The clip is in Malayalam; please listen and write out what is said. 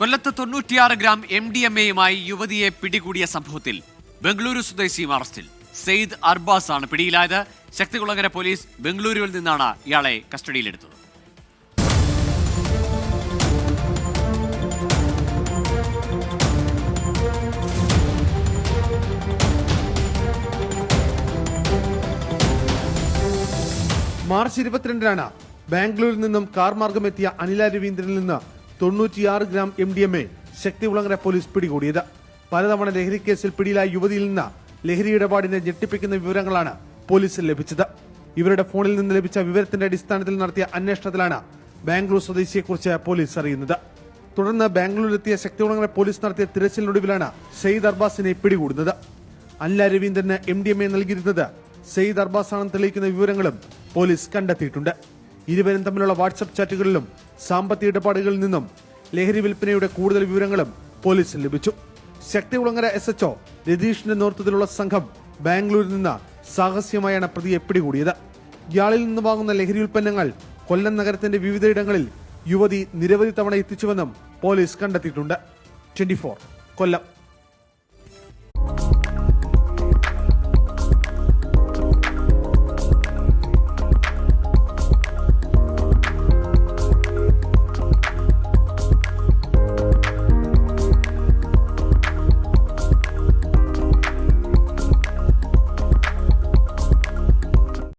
കൊല്ലത്ത് 96 ഗ്രാം MDMA-യുമായി യുവതിയെ പിടികൂടിയ സംഭവത്തിൽ ബംഗളൂരു സ്വദേശിയും അറസ്റ്റിൽ. സെയ്ദ് അർബാസ് ആണ് പിടിയിലായത്. ശക്തികുളങ്ങര പോലീസ് ബംഗളൂരുവിൽ നിന്നാണ് ഇയാളെ കസ്റ്റഡിയിലെടുത്തത്. മാർച്ച് 22-നാണ് ബാംഗ്ലൂരിൽ നിന്നും കാർ മാർഗമെത്തിയ അനില രവീന്ദ്രനിൽ നിന്ന് 96 ഗ്രാം MDMA ശക്തികുളങ്ങര പോലീസ് പിടികൂടിയത്. പലതവണ ലഹരി കേസിൽ പിടിയിലായ യുവതിയിൽ നിന്ന് ലഹരി ഇടപാടിന്റെ ഞെട്ടിപ്പിക്കുന്ന വിവരങ്ങളാണ് പോലീസിന് ലഭിച്ചത്. ഇവരുടെ ഫോണിൽ നിന്ന് ലഭിച്ച വിവരത്തിന്റെ അടിസ്ഥാനത്തിൽ നടത്തിയ അന്വേഷണത്തിലാണ് ബാംഗ്ലൂർ സ്വദേശിയെക്കുറിച്ച് പോലീസ് അറിയുന്നത്. തുടർന്ന് ബാംഗ്ലൂരിലെത്തിയ ശക്തികുളങ്ങര പോലീസ് നടത്തിയ തിരച്ചിലിനൊടുവിലാണ് സെയ്ദ് അർബാസിനെ പിടികൂടുന്നത്. അനില രവീന്ദ്രന് MDMA നൽകിയിരുന്നത് സെയ്ദ് അർബാസ് ആണെന്ന് തെളിയിക്കുന്ന വിവരങ്ങളും പോലീസ് കണ്ടെത്തിയിട്ടുണ്ട്. ഇരുവരും തമ്മിലുള്ള വാട്സ്ആപ്പ് ചാറ്റുകളിലും സാമ്പത്തിക ഇടപാടുകളിൽ നിന്നും ലഹരി വിൽപ്പനയുടെ കൂടുതൽ വിവരങ്ങളും പോലീസിന് ലഭിച്ചു. ശക്തികുളങ്ങര SHO രതീഷിന്റെ നേതൃത്വത്തിലുള്ള സംഘം ബാംഗ്ലൂരിൽ നിന്ന് സാഹസ്യമായാണ് പ്രതിയെ പിടികൂടിയത്. ഇയാളിൽ നിന്ന് വാങ്ങുന്ന ലഹരി ഉൽപ്പന്നങ്ങൾ കൊല്ലം നഗരത്തിന്റെ വിവിധയിടങ്ങളിൽ യുവതി നിരവധി തവണ എത്തിച്ചുവെന്നും പോലീസ് കണ്ടെത്തിയിട്ടുണ്ട്. 24 കൊല്ലം.